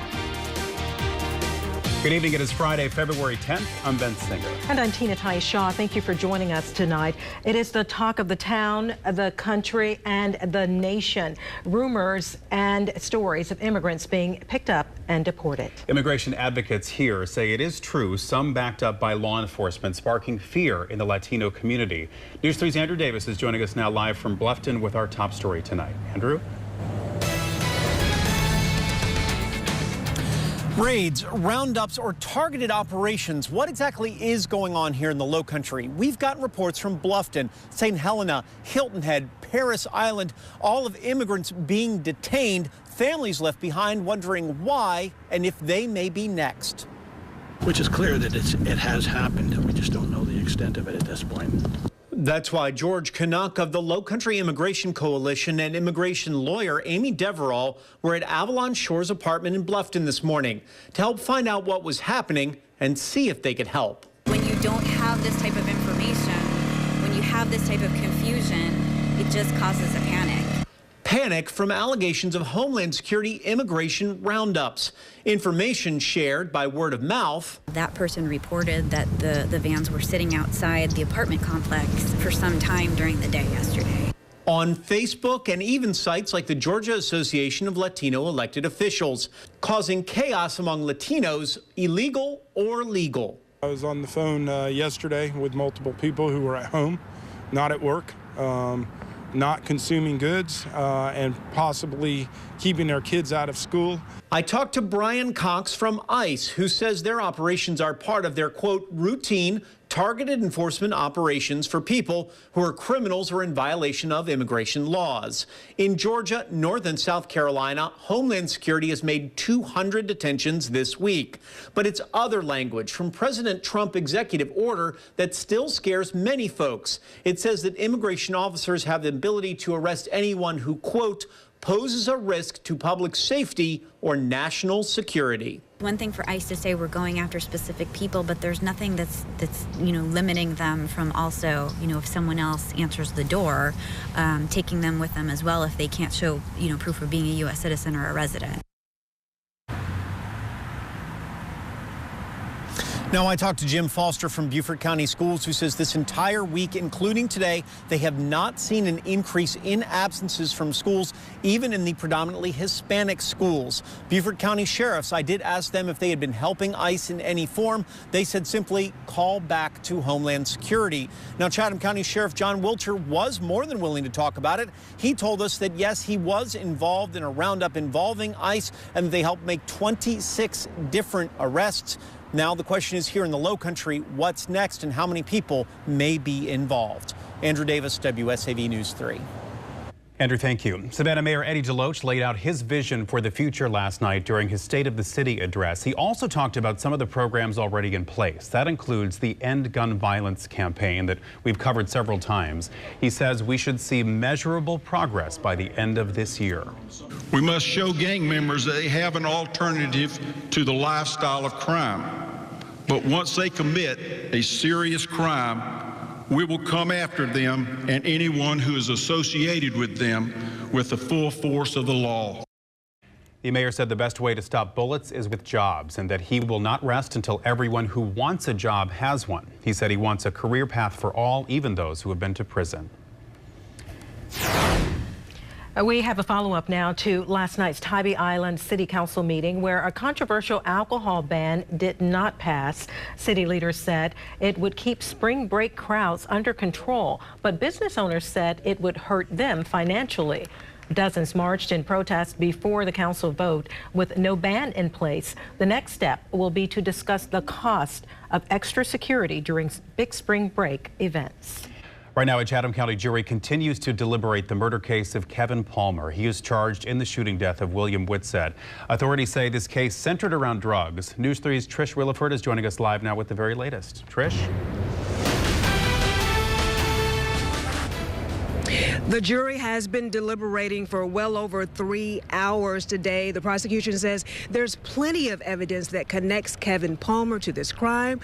Good evening. It is Friday, February 10th. I'm Ben Singer. And I'm Tina Tai Shaw. Thank you for joining us tonight. It is the talk of the town, the country, and the nation. Rumors and stories of immigrants being picked up and deported. Immigration advocates here say it is true, some backed up by law enforcement, sparking fear in the Latino community. News 3's Andrew Davis is joining us now live from Bluffton with our top story tonight. Andrew? Raids, roundups, or targeted operations. What exactly is going on here in the Low Country? We've gotten reports from Bluffton, St. Helena, Hilton Head, Paris Island, all of immigrants being detained, families left behind wondering why and if they may be next. Which is clear that it has happened. We just don't know the extent of it at this point. That's why George Canuck of the Low Country Immigration Coalition and immigration lawyer Amy Deverall were at Avalon Shores apartment in Bluffton this morning to help find out what was happening and see if they could help. When you don't have this type of information, when you have this type of confusion, it just causes a panic. Panic from allegations of Homeland Security immigration roundups. Information shared by word of mouth. That person reported that the vans were sitting outside the apartment complex for some time during the day yesterday. On Facebook and even sites like the Georgia Association of Latino Elected Officials, causing chaos among Latinos, illegal or legal. I was on the phone yesterday with multiple people who were at home, not at work. Not consuming goods and possibly keeping their kids out of school. I talked to Brian Cox from ICE, who says their operations are part of their, quote, routine targeted enforcement operations for people who are criminals or in violation of immigration laws. In Georgia, North and South Carolina, Homeland Security has made 200 detentions this week. But it's other language from President Trump executive order that still scares many folks. It says that immigration officers have the ability to arrest anyone who, quote, poses a risk to public safety or national security. One thing for ICE to say we're going after specific people, but there's nothing that's limiting them from also, if someone else answers the door, taking them with them as well if they can't show, proof of being a U.S. citizen or a resident. Now, I talked to Jim Foster from Beaufort County Schools, who says this entire week, including today, they have not seen an increase in absences from schools, even in the predominantly Hispanic schools. Beaufort County sheriffs, I did ask them if they had been helping ICE in any form. They said simply call back to Homeland Security. Now, Chatham County Sheriff John Wilcher was more than willing to talk about it. He told us that, yes, he was involved in a roundup involving ICE, and they helped make 26 different arrests. Now the question is here in the Low Country, what's next and how many people may be involved? Andrew Davis, WSAV News 3. Andrew, thank you. Savannah Mayor Eddie DeLoach laid out his vision for the future last night during his State of the City address. He also talked about some of the programs already in place. That includes the End Gun Violence campaign that we've covered several times. He says we should see measurable progress by the end of this year. We must show gang members that they have an alternative to the lifestyle of crime. But once they commit a serious crime, we will come after them and anyone who is associated with them with the full force of the law. The mayor said the best way to stop bullets is with jobs and that he will not rest until everyone who wants a job has one. He said he wants a career path for all, even those who have been to prison. We have a follow-up now to last night's Tybee Island City Council meeting where a controversial alcohol ban did not pass. City leaders said it would keep spring break crowds under control, but business owners said it would hurt them financially. Dozens marched in protest before the council vote with no ban in place. The next step will be to discuss the cost of extra security during big spring break events. Right now, a Chatham County jury continues to deliberate the murder case of Kevin Palmer. He is charged in the shooting death of William Whitsett. Authorities say this case centered around drugs. News 3's Trish Williford is joining us live now with the very latest. Trish? The jury has been deliberating for well over 3 hours today. The prosecution says there's plenty of evidence that connects Kevin Palmer to this crime.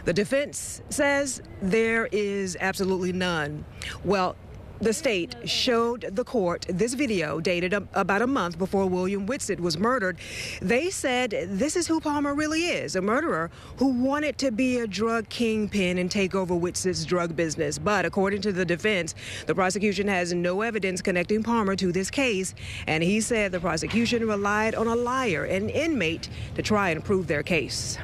The defense says there is absolutely none. Well, the state showed the court this video dated about a month before William Whitsett was murdered. They said this is who Palmer really is, a murderer who wanted to be a drug kingpin and take over Whitsett's drug business. But according to the defense, the prosecution has no evidence connecting Palmer to this case. And he said the prosecution relied on a liar, an inmate, to try and prove their case.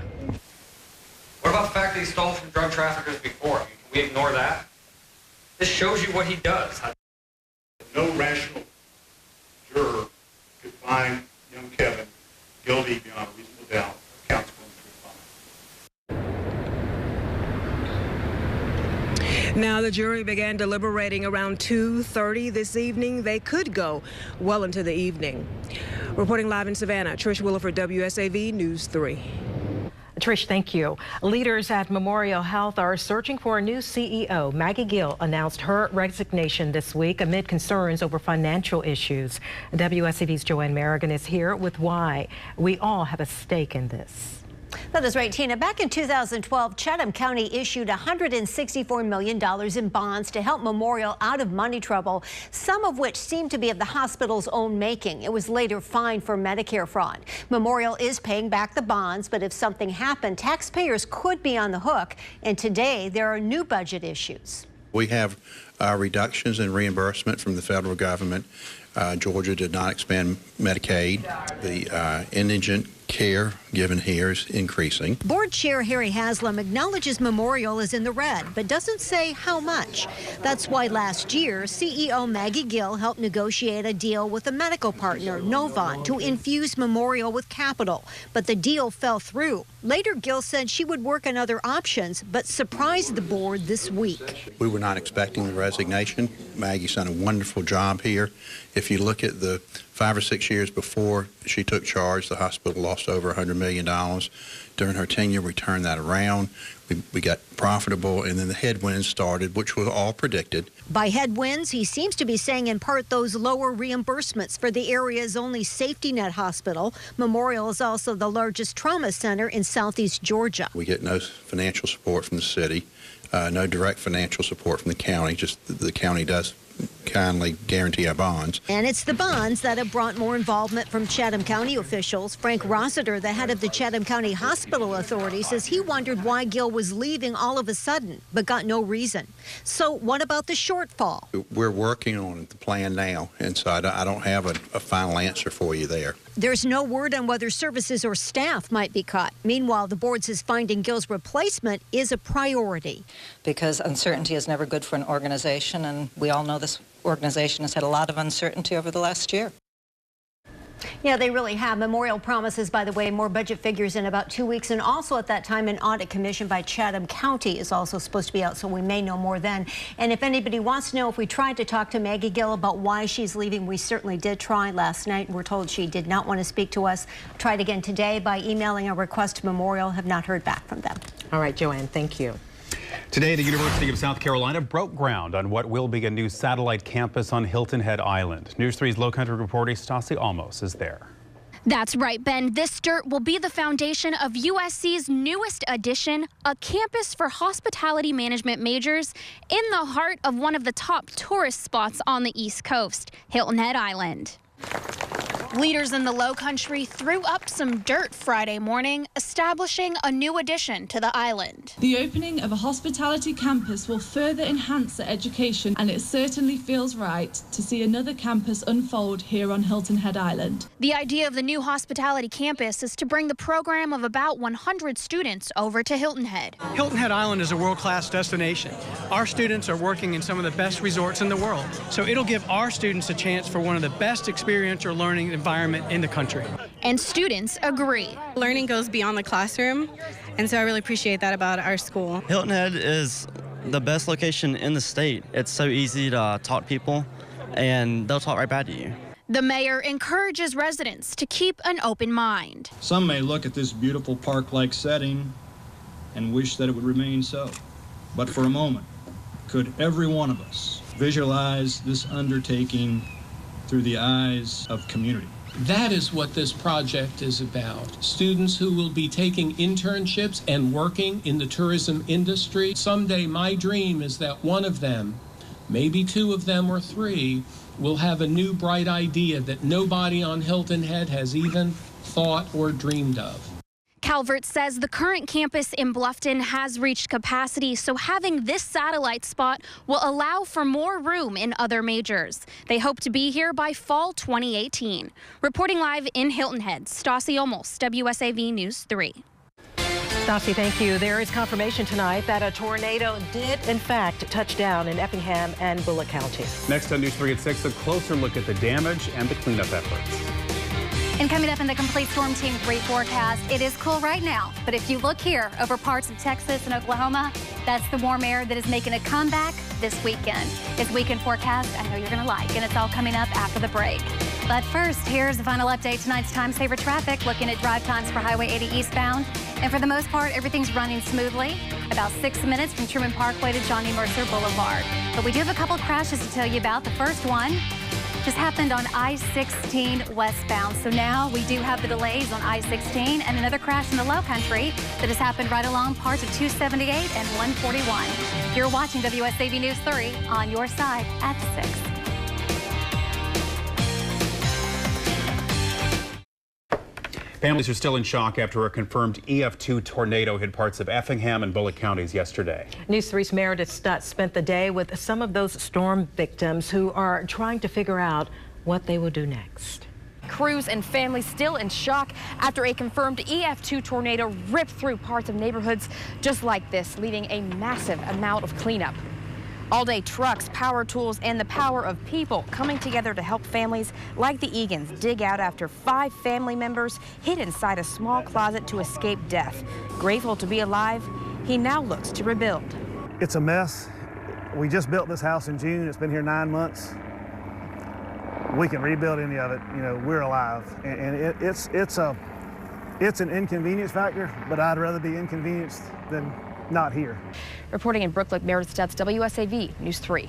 What about the fact that he stole from drug traffickers before? Can we ignore that? This shows you what he does. No rational juror could find young Kevin guilty beyond a reasonable doubt of counts 1 through 5. Now, the jury began deliberating around 2:30 this evening. They could go well into the evening. Reporting live in Savannah, Trish Williford, WSAV News 3. Trish, thank you. Leaders at Memorial Health are searching for a new CEO. Maggie Gill announced her resignation this week amid concerns over financial issues. WSAV's Joanne Merrigan is here with why. We all have a stake in this. That is right, Tina. Back in 2012, Chatham County issued $164 million in bonds to help Memorial out of money trouble, some of which seemed to be of the hospital's own making. It was later fined for Medicare fraud. Memorial is paying back the bonds, but if something happened, taxpayers could be on the hook. And today, there are new budget issues. We have reductions in reimbursement from the federal government. Georgia did not expand Medicaid. The indigent care given here is increasing. Board Chair Harry Haslam acknowledges Memorial is in the red, but doesn't say how much. That's why last year, CEO Maggie Gill helped negotiate a deal with a medical partner, Novant, to infuse Memorial with capital. But the deal fell through. Later, Gill said she would work on other options, but surprised the board this week. We were not expecting the resignation. Maggie's done a wonderful job here. If you look at the 5 or 6 years before she took charge, the hospital lost over $100 million. During her tenure, we turned that around. We got profitable, and then the headwinds started, which was all predicted. By headwinds, he seems to be saying in part those lower reimbursements for the area's only safety net hospital. Memorial is also the largest trauma center in southeast Georgia. We get no financial support from the city, no direct financial support from the county, just the county does kindly guarantee our bonds. And it's the bonds that have brought more involvement from Chatham County officials. Frank Rossiter, the head of the Chatham County Hospital Authority, says he wondered why Gill was leaving all of a sudden, but got no reason. So what about the shortfall? We're working on the plan now, and so I don't have a final answer for you there. There's no word on whether services or staff might be cut. Meanwhile, the board says finding Gill's replacement is a priority. Because uncertainty is never good for an organization, and we all know this organization has had a lot of uncertainty over the last year. Yeah, they really have. Memorial promises, by the way, more budget figures in about 2 weeks. And also at that time, an audit commissioned by Chatham County is also supposed to be out, so we may know more then. And if anybody wants to know if we tried to talk to Maggie Gill about why she's leaving, we certainly did try last night. We're told she did not want to speak to us. Tried again today by emailing a request to Memorial. Have not heard back from them. All right, Joanne, thank you. Today, the University of South Carolina broke ground on what will be a new satellite campus on Hilton Head Island. News 3's Low Country reporter Stassi Almos is there. That's right, Ben. This dirt will be the foundation of USC's newest addition, a campus for hospitality management majors in the heart of one of the top tourist spots on the East Coast, Hilton Head Island. Leaders in the Low Country threw up some dirt Friday morning, establishing a new addition to the island. The opening of a hospitality campus will further enhance the education, and it certainly feels right to see another campus unfold here on Hilton Head Island. The idea of the new hospitality campus is to bring the program of about 100 students over to Hilton Head. Hilton Head Island is a world-class destination. Our students are working in some of the best resorts in the world, so it'll give our students a chance for one of the best experiential learning environment in the country. And students agree. Learning goes beyond the classroom, and so I really appreciate that about our school. Hilton Head is the best location in the state. It's so easy to talk to people, and they'll talk right back to you. The mayor encourages residents to keep an open mind. Some may look at this beautiful park-like setting and wish that it would remain so. But for a moment, could every one of us visualize this undertaking through the eyes of community. That is what this project is about. Students who will be taking internships and working in the tourism industry. Someday my dream is that one of them, maybe two of them or three, will have a new bright idea that nobody on Hilton Head has even thought or dreamed of. Calvert says the current campus in Bluffton has reached capacity, so having this satellite spot will allow for more room in other majors. They hope to be here by fall 2018. Reporting live in Hilton Head, Stassi Olmos, WSAV News 3. Stassi, thank you. There is confirmation tonight that a tornado did, in fact, touch down in Effingham and Bullock County. Next on News 3 at 6, a closer look at the damage and the cleanup efforts. And coming up in the complete Storm Team 3 forecast, it is cool right now. But if you look here over parts of Texas and Oklahoma, that's the warm air that is making a comeback this weekend. This weekend forecast I know you're going to like, and it's all coming up after the break. But first, here's the final update. Tonight's time saver traffic, looking at drive times for Highway 80 eastbound. And for the most part, everything's running smoothly. About 6 minutes from Truman Parkway to Johnny Mercer Boulevard. But we do have a couple of crashes to tell you about. The first one just happened on I-16 westbound. So now we do have the delays on I-16 and another crash in the low country that has happened right along parts of 278 and 141. You're watching WSAV News 3 on your side at 6. Families are still in shock after a confirmed EF2 tornado hit parts of Effingham and Bullock counties yesterday. News 3's Meredith Stutz spent the day with some of those storm victims who are trying to figure out what they will do next. Crews and families still in shock after a confirmed EF2 tornado ripped through parts of neighborhoods just like this, leaving a massive amount of cleanup. All-day trucks, power tools, and the power of people coming together to help families like the Egan's dig out after 5 family members hid inside a small closet to escape death. Grateful to be alive, he now looks to rebuild. It's a mess. We just built this house in June. It's been here 9 months. We can rebuild any of it. You know, we're alive, and it's an inconvenience factor, but I'd rather be inconvenienced than not here. Reporting in Brooklyn, Meredith Stutz, WSAV News 3.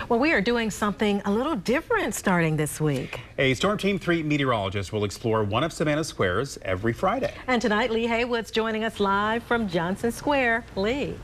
Well, we are doing something a little different starting this week. A Storm Team 3 meteorologist will explore one of Savannah's squares every Friday. And tonight, Lee Haywood's joining us live from Johnson Square. Lee.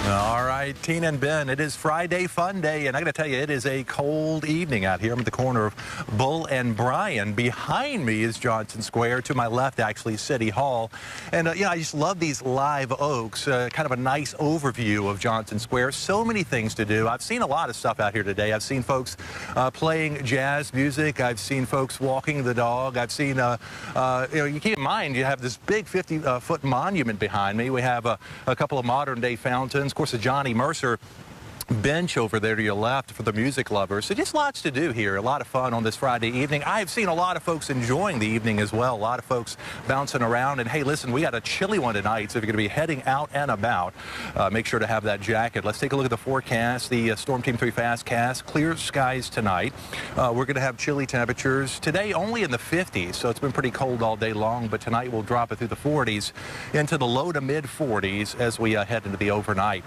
All right, Tina and Ben, it is Friday Fun Day, and I got to tell you, it is a cold evening out here. I'm at the corner of Bull and Bryan. Behind me is Johnson Square. To my left, actually, City Hall. And, you know, I just love these live oaks, kind of a nice overview of Johnson Square. So many things to do. I've seen a lot of stuff out here today. I've seen folks playing jazz music. I've seen folks walking the dog. I've seen, you know, you keep in mind, you have this big 50-foot monument behind me. We have a couple of modern-day fountains. Of course, the Johnny Mercer bench over there to your left for the music lovers. So just lots to do here. A lot of fun on this Friday evening. I have seen a lot of folks enjoying the evening as well. A lot of folks bouncing around. And hey, listen, we got a chilly one tonight. So if you're going to be heading out and about, make sure to have that jacket. Let's take a look at the forecast. The Storm Team 3 Fastcast. Clear skies tonight. We're going to have chilly temperatures. Today only in the 50s. So it's been pretty cold all day long. But tonight we'll drop it through the 40s into the low to mid 40s as we head into the overnight.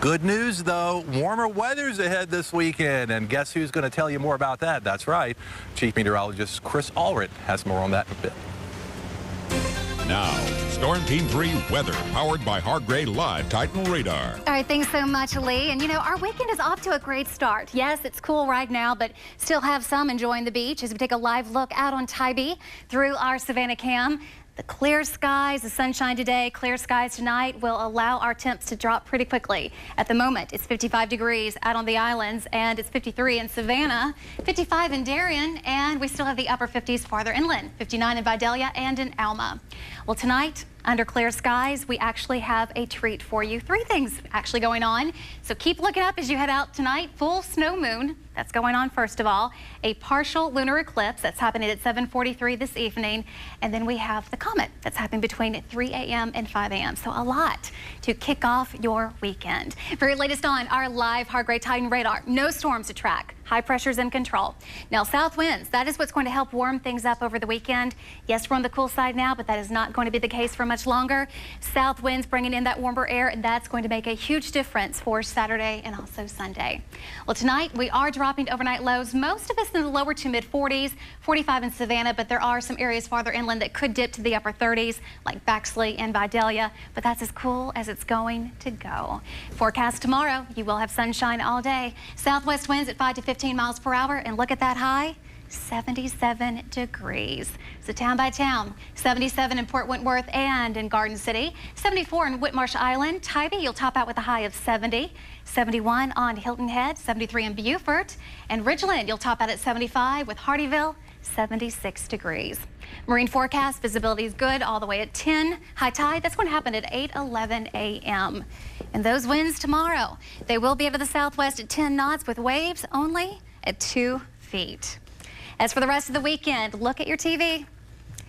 Good news, though, warmer weather's ahead this weekend, and guess who's going to tell you more about that? That's right. Chief Meteorologist Chris Allred has more on that in a bit. Now, Storm Team 3 weather, powered by Hargray Live Titan Radar. All right, thanks so much, Lee. And you know, our weekend is off to a great start. Yes, it's cool right now, but still have some enjoying the beach as we take a live look out on Tybee through our Savannah cam. The clear skies, the sunshine today, clear skies tonight will allow our temps to drop pretty quickly. At the moment, it's 55 degrees out on the islands, and it's 53 in Savannah, 55 in Darien, and we still have the upper 50s farther inland, 59 in Vidalia and in Alma. Well, tonight, under clear skies, we actually have a treat for you. 3 things actually going on. So keep looking up as you head out tonight. Full snow moon, that's going on first of all. A partial lunar eclipse, that's happening at 7:43 this evening. And then we have the comet that's happening between 3 a.m. and 5 a.m. So a lot to kick off your weekend. For your latest on our live Hargray Titan radar, no storms to track. High pressure's in control. Now, south winds, that is what's going to help warm things up over the weekend. Yes, we're on the cool side now, but that is not going to be the case for much longer. South winds bringing in that warmer air, and that's going to make a huge difference for Saturday and also Sunday. Well, tonight we are dropping overnight lows. Most of us in the lower to mid 40s, 45 in Savannah, but there are some areas farther inland that could dip to the upper 30s, like Bexley and Vidalia, but that's as cool as it's going to go. Forecast tomorrow, you will have sunshine all day. Southwest winds at 5 to 15 miles per hour, and look at that high, 77 degrees. So town by town, 77 in Port Wentworth and in Garden City, 74 in Whitmarsh Island. Tybee, you'll top out with a high of 70, 71 on Hilton Head, 73 in Beaufort, and Ridgeland, you'll top out at 75 with Hardyville, 76 degrees. Marine forecast, visibility is good all the way at 10. High tide, that's going to happen at 8:11 a.m. And those winds tomorrow, they will be over the southwest at 10 knots with waves only at 2 feet. As for the rest of the weekend, look at your TV.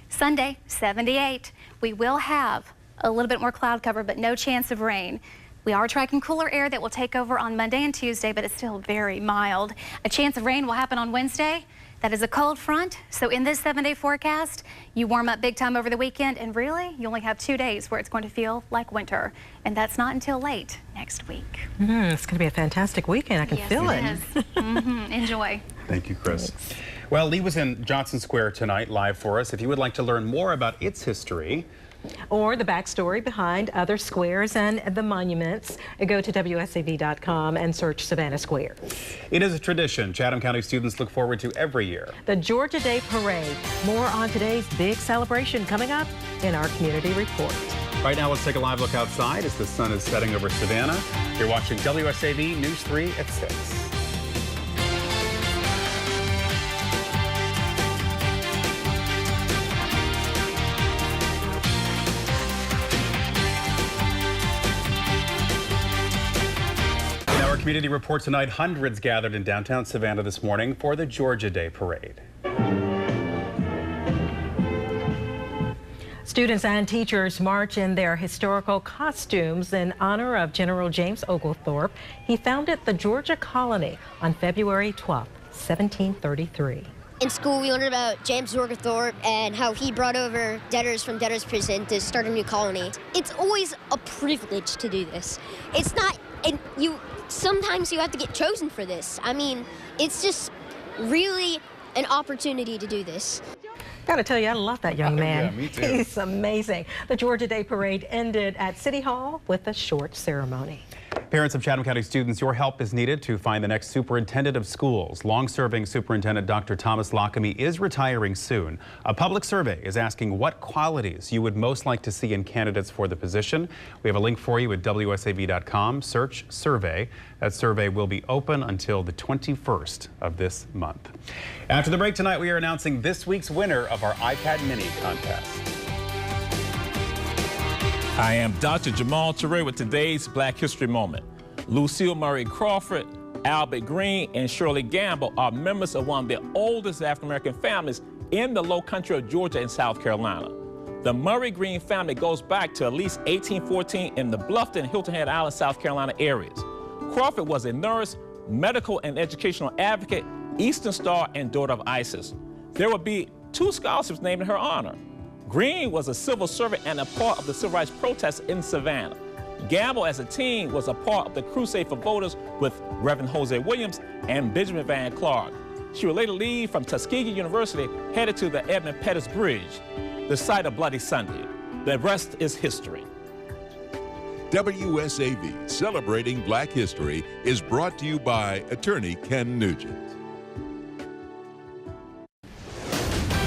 Sunday, 78. We will have a little bit more cloud cover, but no chance of rain. We are tracking cooler air that will take over on Monday and Tuesday, but it's still very mild. A chance of rain will happen on Wednesday. That is a cold front. So in this 7-day forecast, you warm up big time over the weekend, and really, you only have 2 days where it's going to feel like winter. And that's not until late next week. It's going to be a fantastic weekend. I can feel it. Enjoy. Thank you, Chris. Well, Lee was in Johnson Square tonight live for us. If you would like to learn more about its history, or the backstory behind other squares and the monuments, go to WSAV.com and search Savannah Square. It is a tradition Chatham County students look forward to every year. The Georgia Day Parade. More on today's big celebration coming up in our community report. Right now, let's take a live look outside as the sun is setting over Savannah. You're watching WSAV News 3 at 6. Community report tonight, hundreds gathered in downtown Savannah this morning for the Georgia Day Parade. Students and teachers march in their historical costumes in honor of General James Oglethorpe. He founded the Georgia Colony on February 12, 1733. In school, we learned about James Oglethorpe and how he brought over debtors from debtors' prison to start a new colony. It's always a privilege to do this. It's not, and sometimes you have to get chosen for this. I mean, it's just really an opportunity to do this. Gotta tell you, I love that young man. Yeah, me too. He's amazing. The Georgia Day Parade ended at City Hall with a short ceremony. Parents of Chatham County students, your help is needed to find the next superintendent of schools. Long-serving Superintendent Dr. Thomas Lockamy is retiring soon. A public survey is asking what qualities you would most like to see in candidates for the position. We have a link for you at WSAV.com. Search survey. That survey will be open until the 21st of this month. After the break tonight, we are announcing this week's winner of our iPad Mini contest. I am Dr. Jamal Toure with today's Black History Moment. Lucille Murray Crawford, Albert Green, and Shirley Gamble are members of one of the oldest African-American families in the low country of Georgia and South Carolina. The Murray Green family goes back to at least 1814 in the Bluffton, Hilton Head Island, South Carolina areas. Crawford was a nurse, medical and educational advocate, Eastern Star, and daughter of ISIS. There will be 2 scholarships named in her honor. Green was a civil servant and a part of the civil rights protests in Savannah. Gamble, as a teen, was a part of the Crusade for Voters with Reverend Jose Williams and Benjamin Van Clark. She would later leave from Tuskegee University, headed to the Edmund Pettus Bridge, the site of Bloody Sunday. The rest is history. WSAV, celebrating Black history, is brought to you by attorney Ken Nugent.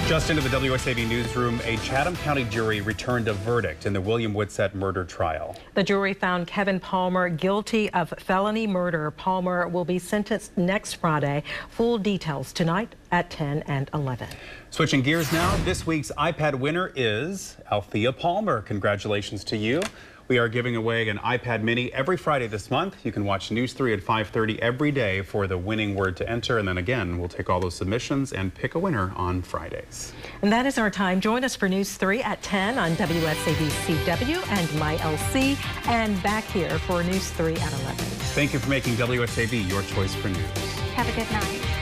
Just into the WSAV newsroom, a Chatham County jury returned a verdict in the William Whitsett murder trial. The jury found Kevin Palmer guilty of felony murder. Palmer will be sentenced next Friday. Full details tonight at 10 and 11. Switching gears now, this week's iPad winner is Althea Palmer. Congratulations to you. We are giving away an iPad Mini every Friday this month. You can watch News 3 at 5:30 every day for the winning word to enter. And then again, we'll take all those submissions and pick a winner on Fridays. And that is our time. Join us for News 3 at 10 on WSAV CW and MyLC, and back here for News 3 at 11. Thank you for making WSAV your choice for news. Have a good night.